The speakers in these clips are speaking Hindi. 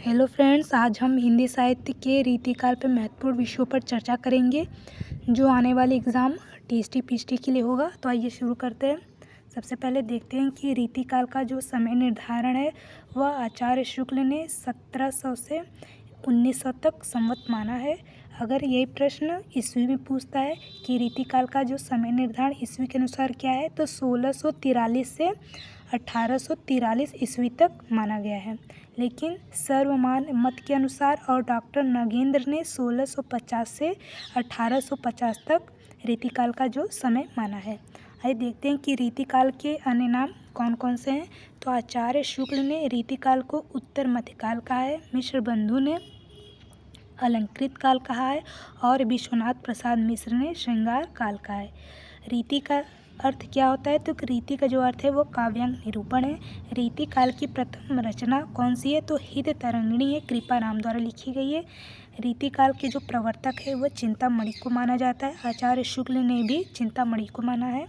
हेलो फ्रेंड्स, आज हम हिंदी साहित्य के रीतिकाल पर महत्वपूर्ण विषयों पर चर्चा करेंगे जो आने वाले एग्ज़ाम टीएसटी पीएचडी के लिए होगा। तो आइए शुरू करते हैं। सबसे पहले देखते हैं कि रीतिकाल का जो समय निर्धारण है वह आचार्य शुक्ल ने 1700 से 1900 तक संवत माना है। अगर यही प्रश्न ईस्वी में पूछता है कि रीतिकाल का जो समय निर्धारण ईस्वी के अनुसार क्या है, तो 1643 से 1843 ईस्वी तक माना गया है। लेकिन सर्वमान्य मत के अनुसार और डॉक्टर नगेंद्र ने 1650 से 1850 तक रीतिकाल का जो समय माना है। आइए देखते हैं कि रीतिकाल के अन्य नाम कौन कौन से हैं। तो आचार्य शुक्ल ने रीतिकाल को उत्तर मध्यकाल कहा है, मिश्र बंधु ने अलंकृत काल कहा है और विश्वनाथ प्रसाद मिश्र ने श्रृंगार काल कहा है। रीति का अर्थ क्या होता है, तो रीति का जो अर्थ है वो काव्यांग निरूपण है। रीति काल की प्रथम रचना कौन सी है, तो हित तरंगिणी है, कृपाराम द्वारा लिखी गई है। रीति काल के जो प्रवर्तक है वह चिंतामणि को माना जाता है। आचार्य शुक्ल ने भी चिंतामणि को माना है।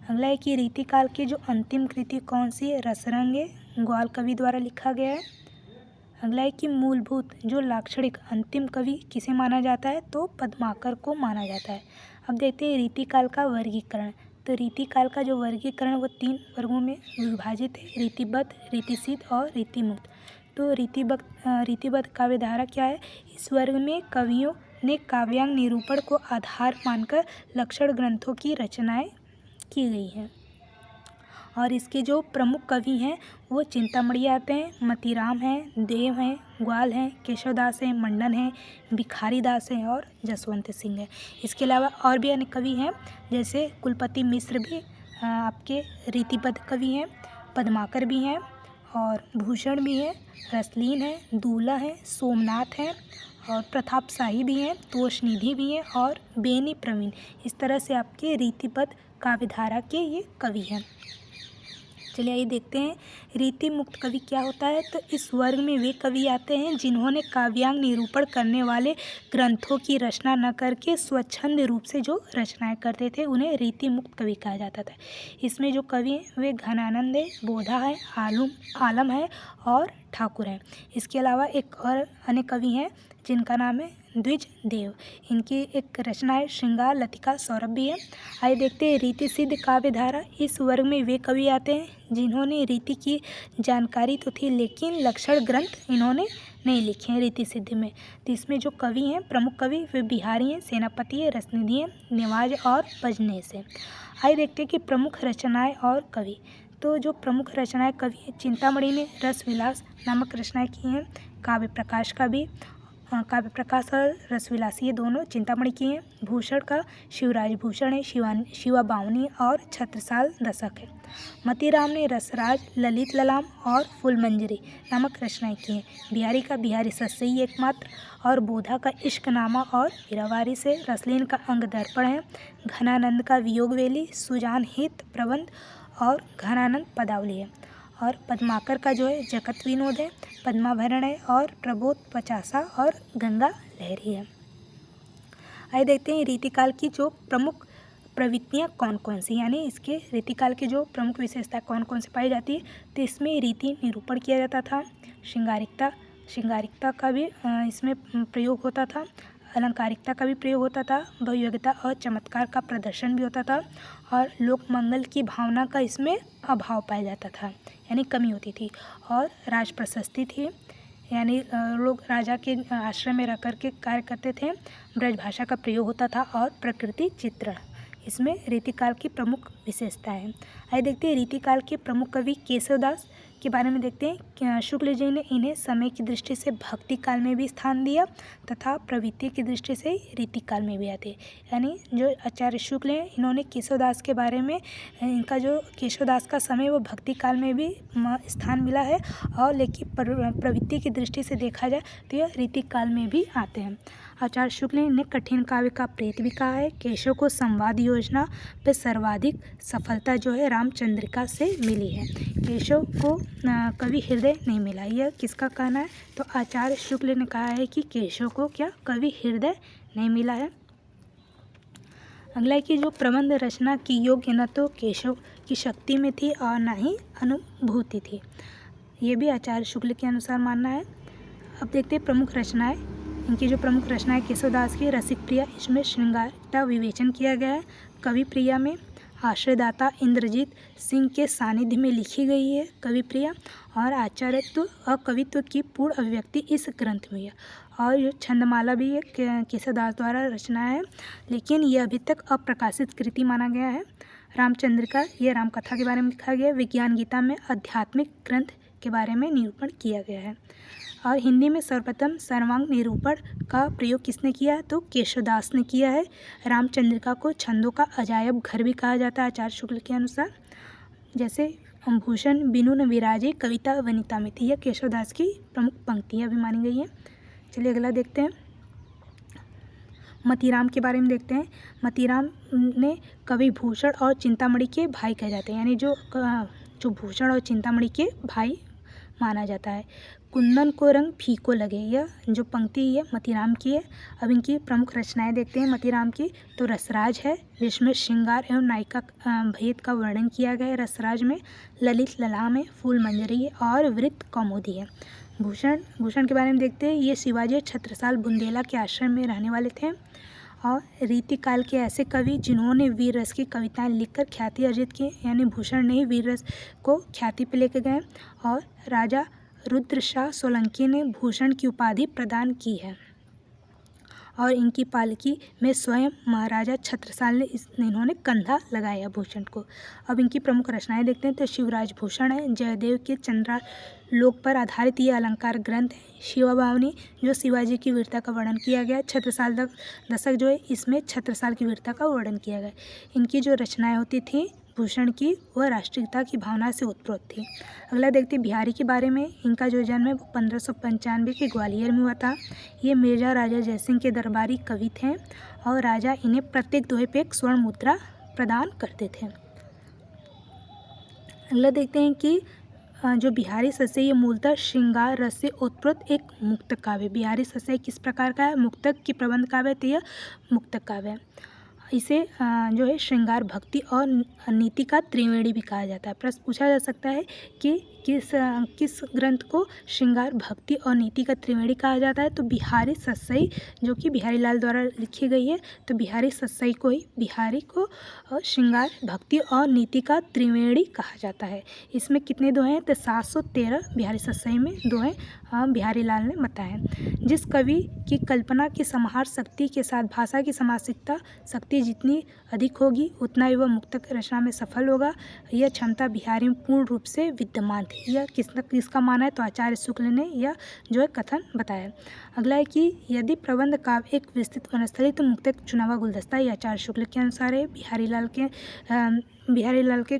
अगला है कि रीति काल की जो अंतिम कृति कौन सी है, रसरंग है, ग्वाल कवि द्वारा लिखा गया है। अगला है कि मूलभूत जो लाक्षणिक अंतिम कवि किसे माना जाता है, तो पद्माकर को माना जाता है। अब देखते हैं रीतिकाल का वर्गीकरण। तो रीतिकाल का जो वर्गीकरण वो 3 वर्गों में विभाजित है, रीतिबद्ध, रीतिसिद्ध और रीतिमुक्त। तो रीतिबद्ध काव्यधारा क्या है, इस वर्ग में कवियों ने काव्यांग निरूपण को आधार मानकर लक्षण ग्रंथों की रचनाएं की गई हैं। और इसके जो प्रमुख कवि हैं वो चिंतामणि आते हैं, मतीराम हैं, देव हैं, ग्वाल हैं, केशवदास हैं, मंडन हैं, भिखारी दास हैं और जसवंत सिंह हैं। इसके अलावा और भी अन्य कवि हैं, जैसे कुलपति मिश्र भी आपके रीतिबद्ध कवि हैं, पद्माकर भी हैं और भूषण भी हैं, रसलीन है, दूला है, सोमनाथ हैं और प्रताप शाही भी हैं, तोषनिधि भी हैं और बेनी प्रवीण। इस तरह से आपके रीतिबद्ध काव्यधारा के ये कवि हैं। चलिए आइए देखते हैं रीति मुक्त कवि क्या होता है। तो इस वर्ग में वे कवि आते हैं जिन्होंने काव्यांग निरूपण करने वाले ग्रंथों की रचना न करके स्वच्छंद रूप से जो रचनाएं करते थे उन्हें रीति मुक्त कवि कहा जाता था। इसमें जो कवि हैं वे घनानंद है, बोधा है, आलम है और ठाकुर हैं। इसके अलावा एक और अन्य कवि हैं जिनका नाम है द्विज देव। इनकी एक रचना है श्रृंगार लतिका सौरभ भी है। आइए देखते हैं रीति सिद्ध काव्यधारा। इस वर्ग में वे कवि आते हैं जिन्होंने रीति की जानकारी तो थी लेकिन लक्षण ग्रंथ इन्होंने नहीं लिखे हैं रीति सिद्ध में। तो इसमें जो कवि हैं प्रमुख कवि वे बिहारी हैं, सेनापति है, रसनिधि है, निवाज और पजनेस है। आइए देखते हैं कि प्रमुख रचनाएँ और कवि। तो जो प्रमुख रचनाएँ कवि चिंतामणि ने रसविलास नामक रचनाएँ की हैं। काव्य प्रकाश और रसविलासी ये दोनों चिंतामणि की हैं। भूषण का शिवराज भूषण है, शिवा बावनी और छत्रसाल दशक है। मतीराम ने रसराज, ललित ललाम और फूलमंजरी नामक रचनाएं की हैं। बिहारी का बिहारी सस्सई एकमात्र और बोधा का इश्कनामा और हीरावारी से। रसलीन का अंग दर्पण है। घनानंद का वियोगवेली, सुजान हित प्रबंध और घनानंद पदावली है। और पद्माकर का जो है जगत विनोद है, पद्माभरण है और प्रबोध पचासा और गंगा लहरी है। आइए देखते हैं रीतिकाल की जो प्रमुख प्रवृत्तियाँ कौन कौन सी, यानी इसके रीतिकाल की जो प्रमुख विशेषता कौन कौन सी पाई जाती है। तो इसमें रीति निरूपण किया जाता था, श्रृंगारिकता का भी इसमें प्रयोग होता था, अलंकारिकता का भी प्रयोग होता था, भव्यता और चमत्कार का प्रदर्शन भी होता था और लोक मंगल की भावना का इसमें अभाव पाया जाता था, यानी कमी होती थी। और राज प्रशस्ति थी, यानी लोग राजा के आश्रम में रह कर के कार्य करते थे। ब्रज भाषा का प्रयोग होता था और प्रकृति चित्रण इसमें रीतिकाल की प्रमुख विशेषता है। आइए देखते हैं रीतिकाल के प्रमुख कवि केशवदास के बारे में देखते हैं। शुक्ल जी ने इन्हें समय की दृष्टि से भक्ति काल में भी स्थान दिया तथा प्रवृत्ति की दृष्टि से रीतिकाल में भी आते हैं। यानी जो आचार्य शुक्ल हैं इन्होंने केशवदास के बारे में, इनका जो केशवदास का समय वो भक्ति काल में भी स्थान मिला है और लेकिन प्रवृत्ति की दृष्टि से देखा जाए तो यह रीतिकाल में भी आते हैं। आचार्य शुक्ल ने इन्हें कठिन काव्य का प्रेत भी कहा है। केशव को संवाद योजना पर सर्वाधिक सफलता जो है रामचंद्रिका से मिली है। केशव को कवि हृदय नहीं मिला, यह किसका कहना है, तो आचार्य शुक्ल ने कहा है कि केशव को क्या कवि हृदय नहीं मिला है। अगला है कि जो प्रबंध रचना की योग्य न तो केशव की शक्ति में थी और न ही अनुभूति थी, ये भी आचार्य शुक्ल के अनुसार मानना है। अब देखते हैं प्रमुख रचनाएं। इनकी जो प्रमुख रचनाएं केशवदास की रसिक प्रिया, इसमें श्रृंगार का विवेचन किया गया है। कवि प्रिया में आश्रयदाता इंद्रजीत सिंह के सानिध्य में लिखी गई है कवि प्रिया, और आचार्यत्व और कवित्व की पूर्ण अभिव्यक्ति इस ग्रंथ में है। और ये छंदमाला भी एक केशवदास द्वारा रचना है, लेकिन ये अभी तक अप्रकाशित कृति माना गया है। रामचंद्रिका, ये रामकथा के बारे में लिखा गया है। विज्ञान गीता में आध्यात्मिक ग्रंथ के बारे में निरूपण किया गया है। और हिंदी में सर्वप्रथम सर्वांग निरूपण का प्रयोग किसने किया है? तो केशवदास ने किया है। रामचंद्रिका को छंदों का अजायब घर भी कहा जाता है आचार्य शुक्ल के अनुसार। जैसे भूषण बिनु न विराजे कविता वनिता में थी, यह केशवदास की प्रमुख पंक्तियाँ भी मानी गई हैं। चलिए अगला देखते हैं। मतीराम के बारे में देखते हैं। मतीराम ने कवि भूषण और चिंतामणि के भाई कहे जाते हैं, यानी जो भूषण और चिंतामणि के भाई माना जाता है। कुंदन को रंग फीको लगे, यह जो पंक्ति है मतीराम की है। अब इनकी प्रमुख रचनाएं देखते हैं मतीराम की। तो रसराज है, जिसमें श्रृंगार एवं नायिका भेद का वर्णन किया गया है। रसराज में ललित ललाम है, फूल मंजरी है और वृत्त कौमुदी है। भूषण के बारे में देखते हैं। ये शिवाजी छत्रसाल बुंदेला के आश्रम में रहने वाले थे और रीतिकाल के ऐसे कवि जिन्होंने वीर रस की कविताएं लिखकर ख्याति अर्जित की, यानी भूषण ने ही वीर रस को ख्याति पे लेके गए। और राजा रुद्रशाह सोलंकी ने भूषण की उपाधि प्रदान की है और इनकी पालकी में स्वयं महाराजा छत्रसाल ने इन्होंने कंधा लगाया भूषण को। अब इनकी प्रमुख रचनाएं देखते हैं। तो शिवराज भूषण है, जयदेव के चंद्रालोक पर आधारित ये अलंकार ग्रंथ है। शिवा बावनी, जो शिवाजी की वीरता का वर्णन किया गया। छत्रसाल दशक जो है, इसमें छत्रसाल की वीरता का वर्णन किया गया। इनकी जो रचनाएं होती थी भूषण की, वह राष्ट्रीयता की भावना से उत्प्रोत थी। अगला देखते हैं बिहारी के बारे में। इनका जो जन्म है वो 1595 के ग्वालियर में हुआ था। ये मिर्जा राजा जयसिंह के दरबारी कवि थे और राजा इन्हें प्रत्येक दोहे पे एक स्वर्ण मुद्रा प्रदान करते थे। अगला देखते हैं कि जो बिहारी सस्से, ये मूलतः श्रृंगार रस से उत्प्रोत एक मुक्तक काव्य। बिहारी सस्से किस प्रकार का है? मुक्तक की प्रबंध काव्य, तो यह मुक्तक काव्य है। इसे जो है श्रृंगार, भक्ति और नीति का त्रिवेणी भी कहा जाता है। प्रश्न पूछा जा सकता है कि किस ग्रंथ को श्रृंगार, भक्ति और नीति का त्रिवेणी कहा जाता है? तो बिहारी सस्सई, जो कि बिहारी लाल द्वारा लिखी गई है, तो बिहारी सस्सई को ही बिहारी को श्रृंगार, भक्ति और नीति का त्रिवेणी कहा जाता है। इसमें कितने दोहे हैं? तो 713 बिहारी सस्सई में दोहे बिहारी लाल ने बताए। जिस कवि की कल्पना की समाहार शक्ति के साथ भाषा की समासिकता शक्ति जितनी अधिक होगी, उतना ही वह मुक्तक रचना में सफल होगा। यह क्षमता बिहारी में पूर्ण रूप से विद्यमान थी। यह किसका माना है? तो आचार्य शुक्ल ने यह जो है कथन बताया। अगला है कि यदि प्रबंध काव्य एक विस्तृत वनस्थली, तो मुक्तक चुनावा गुलदस्ता, यह आचार्य शुक्ल के अनुसार है। बिहारी लाल के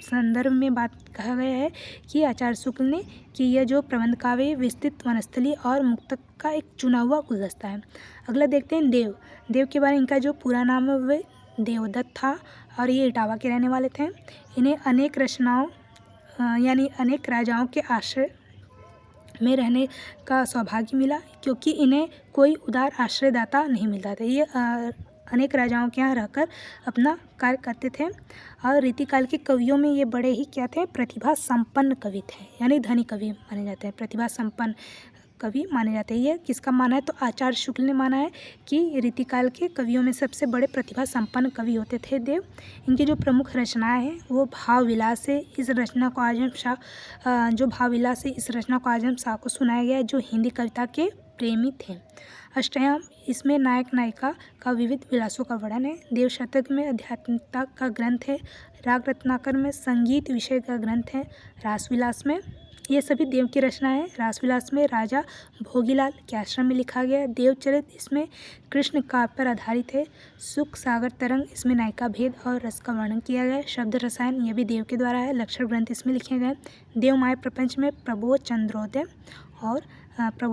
संदर्भ में बात कहा गया है कि आचार्य शुक्ल ने कि यह जो प्रबंध काव्य विस्तृत वनस्थली और मुक्तक का एक चुना हुआ गुलदस्ता है। अगला देखते हैं देव के बारे में। इनका जो पूरा नाम है वह देवदत्त था और ये इटावा के रहने वाले थे। इन्हें अनेक रचनाओं यानी अनेक राजाओं के आश्रय में रहने का सौभाग्य मिला, क्योंकि इन्हें कोई उदार आश्रयदाता नहीं मिलता था। ये अनेक राजाओं के यहाँ रहकर अपना कार्य करते थे और रीतिकाल के कवियों में ये बड़े ही क्या थे? प्रतिभा संपन्न कवि थे, यानी धनी कवि माने जाते हैं, प्रतिभा संपन्न कवि माने जाते हैं। ये किसका माना है? तो आचार्य शुक्ल ने माना है कि रीतिकाल के कवियों में सबसे बड़े प्रतिभा संपन्न कवि होते थे देव। इनकी जो प्रमुख रचनाएं हैं वो भाव विलास है। इस रचना को आजम शाह को सुनाया गया है, जो हिंदी कविता के प्रेमी थे। अष्टयाम, इसमें नायक नायिका का विविध विलासों का वर्णन है। देव शतक में आध्यात्मिकता का ग्रंथ है। राग रत्नाकर में संगीत विषय का ग्रंथ है। रासविलास में, ये सभी देव की रचना है। रासविलास में राजा भोगीलाल के आश्रम में लिखा गया है। देवचरित, इसमें कृष्ण काव्य पर आधारित है। सुख सागर तरंग, इसमें नायिका भेद और रस का वर्णन किया गया है। शब्द रसायन, यह भी देव के द्वारा है। लक्षण ग्रंथ इसमें लिखे गए। देव माया प्रपंच में प्रबोध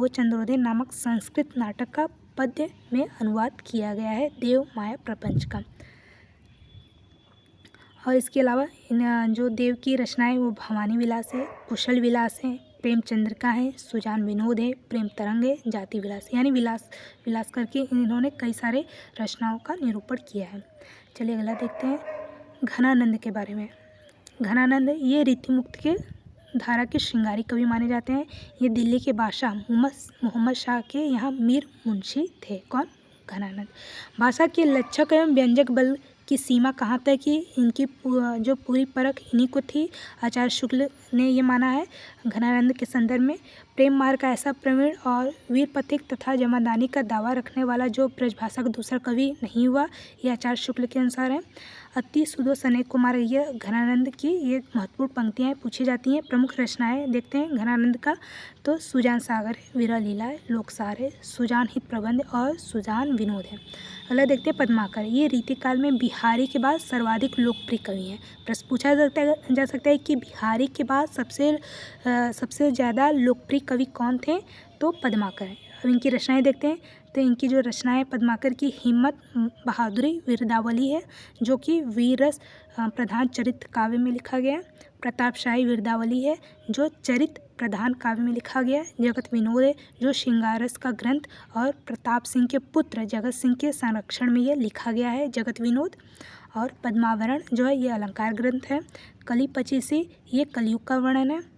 चंद्रोदय नामक संस्कृत नाटक का पद्य में अनुवाद किया गया है देव माया प्रपंच का। और इसके अलावा जो देव की रचनाएं वो भवानी विलास है, कुशल विलास है, प्रेमचंद्रिका है, सुजान विनोद है, प्रेम तरंग है, जाति विलास, यानी विलास करके इन्होंने कई सारे रचनाओं का निरूपण किया है। चलिए अगला देखते हैं घनानंद के बारे में। घनानंद ये रीतिमुक्त के धारा के श्रृंगारी कवि माने जाते हैं। ये दिल्ली के बादशाह मोहम्मद शाह के यहाँ मीर मुंशी थे। कौन? घनानंद। भाषा के लक्षक एवं व्यंजक बल की सीमा कहाँ तक की? इनकी जो पूरी परख इन्हीं को थी। आचार्य शुक्ल ने ये माना है घनानंद के संदर्भ में। प्रेम मार्ग का ऐसा प्रवीण और वीर पथिक तथा जमादानी का दावा रखने वाला जो ब्रजभाषा का दूसरा कवि नहीं हुआ, ये आचार्य शुक्ल के अनुसार है। अति सुदो सने कुमार, ये घनानंद की ये महत्वपूर्ण पंक्तियाँ पूछी जाती हैं। प्रमुख रचनाएं देखते हैं घनानंद का, तो सुजान सागर है, विरह लीला है, लोकसार है, सुजान हित प्रबंध और सुजान विनोद है। अगला देखते हैं पद्माकर। ये रीतिकाल में बिहारी के बाद सर्वाधिक लोकप्रिय कवि हैं। प्रश्न पूछा जा सकता है कि बिहारी के बाद सबसे ज़्यादा लोकप्रिय कवि कौन थे? तो पद्माकर हैं। अब इनकी रचनाएं देखते हैं, तो इनकी जो रचनाएं पद्माकर की हिम्मत बहादुरी विरदावली है, जो कि वीररस प्रधान चरित्र काव्य में लिखा गया है। प्रतापशाही विरदावली है, जो चरित्र प्रधान काव्य में लिखा गया है। जगत विनोद है, जो श्रृंगारस का ग्रंथ और प्रताप सिंह के पुत्र जगत सिंह के संरक्षण में ये लिखा गया है, जगत विनोद। और पद्मावरण जो है ये अलंकार ग्रंथ है। कली 25 ये कलयुग का वर्णन है।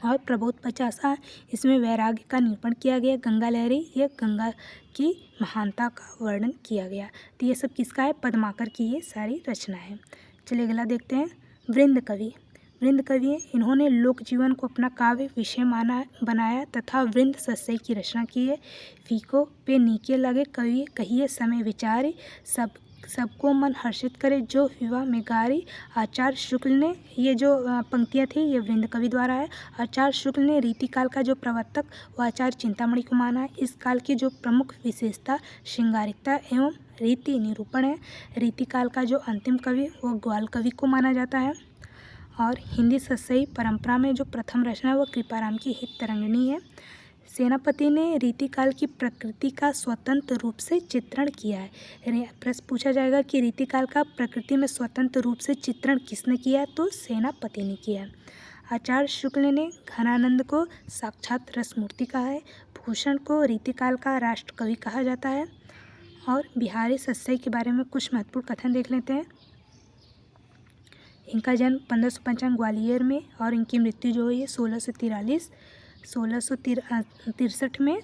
और प्रबोध 50 इसमें वैराग्य का निरूपण किया गया। गंगा लहरी, ये गंगा की महानता का वर्णन किया गया। तो ये सब किसका है? पद्माकर की ये सारी रचना है। चलिए अगला देखते हैं वृंद कवि। वृंद कवि इन्होंने लोक जीवन को अपना काव्य विषय बनाया तथा वृंद सस्सई की रचना की है। फीको पे नीके लगे कवि कहिए समय विचारी, सबको मन हर्षित करे जो विवाह में गारी। आचार्य शुक्ल ने ये जो पंक्तियाँ थी ये वृंद कवि द्वारा है। आचार्य शुक्ल ने रीतिकाल का जो प्रवर्तक व आचार्य चिंतामणि को माना है। इस काल की जो प्रमुख विशेषता श्रृंगारिकता एवं रीति निरूपण है। रीतिकाल का जो अंतिम कवि वो ग्वाल कवि को माना जाता है। और हिंदी सस्सई परंपरा में जो प्रथम रचना है वो कृपाराम की हित तरंगिणी है। सेनापति ने रीतिकाल की प्रकृति का स्वतंत्र रूप से चित्रण किया है। प्रश्न पूछा जाएगा कि रीतिकाल का प्रकृति में स्वतंत्र रूप से चित्रण किसने किया? तो सेनापति ने किया है। आचार्य शुक्ल ने घनानंद को साक्षात रसमूर्ति कहा है। भूषण को रीतिकाल का राष्ट्र कवि कहा जाता है। और बिहारी सस्सई के बारे में कुछ महत्वपूर्ण कथन देख लेते हैं। इनका जन्म 1555 ग्वालियर में और इनकी मृत्यु जो है ये 1663 में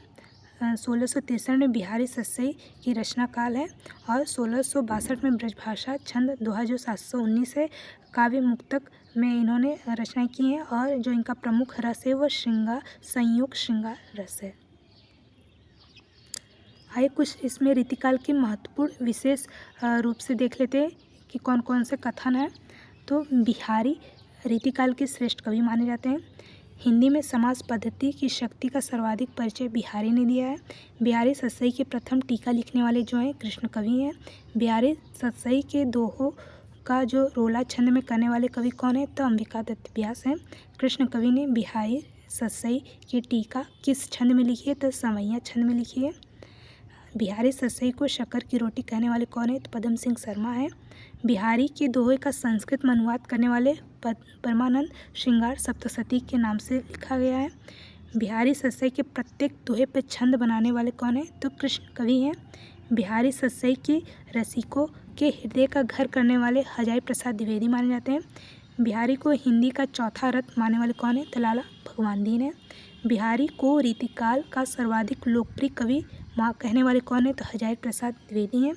1663 में बिहारी सस्सई की रचना काल है। और 1662 में ब्रजभाषा छंद दोहा जो 719 है, काव्य मुक्तक में इन्होंने रचनाएं की हैं। और जो इनका प्रमुख रस है वो संयोग श्रृंगार रस है। आइए कुछ इसमें रीतिकाल की महत्वपूर्ण विशेष रूप से देख लेते हैं कि कौन कौन से कथन हैं। तो बिहारी रीतिकाल के श्रेष्ठ कवि माने जाते हैं। हिंदी में समास पद्धति की शक्ति का सर्वाधिक परिचय बिहारी ने दिया है। बिहारी सस्सई के प्रथम टीका लिखने वाले जो हैं कृष्ण कवि हैं। बिहारी सस्सई के दोहों का जो रोला छंद में करने वाले कवि कौन है? तो अंबिका दत्त व्यास हैं। कृष्ण कवि ने बिहारी सस्सई की टीका किस छंद में लिखी है? तो समैया छंद में लिखी है। बिहारी सस्सई को शक्कर की रोटी कहने वाले कौन है? तो पदम सिंह शर्मा है। बिहारी के दोहे का संस्कृत में अनुवाद करने वाले परमानंद श्रृंगार सप्तशती के नाम से लिखा गया है। बिहारी सस्सई के प्रत्येक दोहे पर छंद बनाने वाले कौन है? तो कृष्ण कवि हैं। बिहारी सस्सई की रसिकों के हृदय का घर करने वाले हजारी प्रसाद द्विवेदी माने जाते हैं। बिहारी को हिंदी का चौथा रत्न मानने वाले कौन है? तो लाला भगवान दीन है। बिहारी को रीतिकाल का सर्वाधिक लोकप्रिय कवि माँ कहने वाले कौन है? तो हजारी प्रसाद द्विवेदी हैं।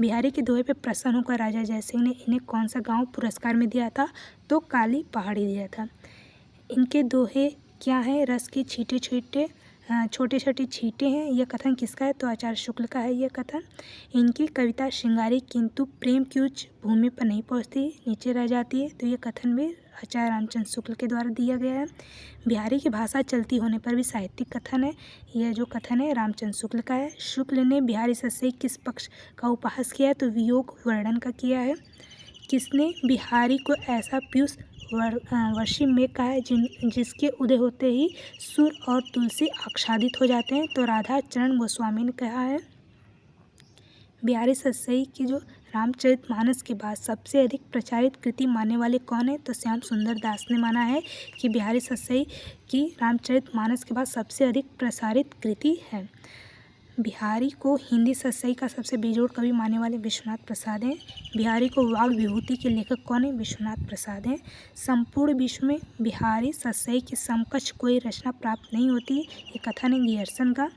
बिहारी के दोहे पे प्रसन्न होकर राजा जयसिंह ने इन्हें कौन सा गांव पुरस्कार में दिया था? तो काली पहाड़ी दिया था। इनके दोहे क्या हैं? रस के छोटे छोटे छींटे हैं। यह कथन किसका है? तो आचार्य शुक्ल का है यह कथन। इनकी कविता श्रृंगारी किंतु प्रेम की उच्च भूमि पर नहीं पहुँचती, नीचे रह जाती है। तो ये कथन भी आचार्य रामचंद्र शुक्ल के द्वारा दिया गया है। बिहारी की भाषा चलती होने पर भी साहित्यिक कथन है। यह जो कथन है रामचंद्र शुक्ल का है। शुक्ल ने बिहारी सस्सई किस पक्ष का उपहास किया है? तो वियोग वर्णन का किया है। किसने बिहारी को ऐसा पीयूष वर्षी में कहा है जिसके उदय होते ही सुर और तुलसी आच्छादित हो जाते हैं? तो राधा चरण गोस्वामी ने कहा है। बिहारी सस्सई की जो रामचरितमानस के बाद सबसे अधिक प्रचारित कृति मानने वाले कौन है? तो श्याम सुंदर दास ने माना है कि बिहारी सस्सई की रामचरितमानस के बाद सबसे अधिक प्रसारित कृति है। बिहारी को हिंदी सतसई का सबसे बेजोड़ कवि मानने वाले विश्वनाथ प्रसाद हैं। बिहारी को वाग विभूति के लेखक कौन है? विश्वनाथ प्रसाद हैं। संपूर्ण विश्व में बिहारी सतसई के समकक्ष कोई रचना प्राप्त नहीं होती। ये कथन है गियर्सन का।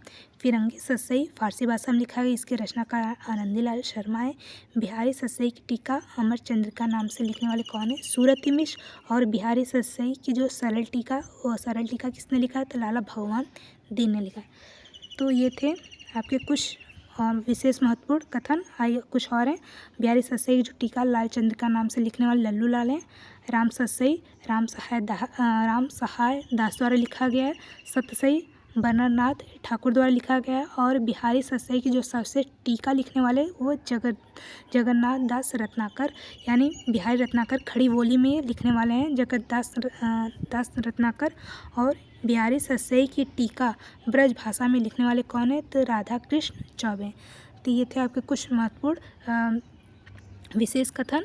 फिरंगी सतसई फारसी भाषा में लिखा गया, इसके रचनाकार आनंदीलाल शर्मा है। बिहारी सतसई की टीका अमर चंद्रिका नाम से लिखने वाले कौन है? सूरती मिश्र। और बिहारी सतसई की जो सरल टीका किसने लिखा है? तो लाला भगवान दीन ने लिखा है। तो ये थे आपके कुछ विशेष महत्वपूर्ण कथन। आइए कुछ और हैं। बिहारी सतसई की जो टीका लाल चंद्रिका नाम से लिखने वाले लल्लू लाल हैं। राम सतसई राम सहाय दास द्वारा लिखा गया है। सतसई बर्नरनाथ ठाकुर द्वारा लिखा गया है। और बिहारी सतसई की जो सबसे टीका लिखने वाले वो जगन्नाथ दास रत्नाकर, यानी बिहारी रत्नाकर खड़ी बोली में लिखने वाले हैं, दास रत्नाकर। और बिहारी सतसई की टीका ब्रज भाषा में लिखने वाले कौन है? तो राधा कृष्ण चौबे। तो ये थे आपके कुछ महत्वपूर्ण विशेष कथन।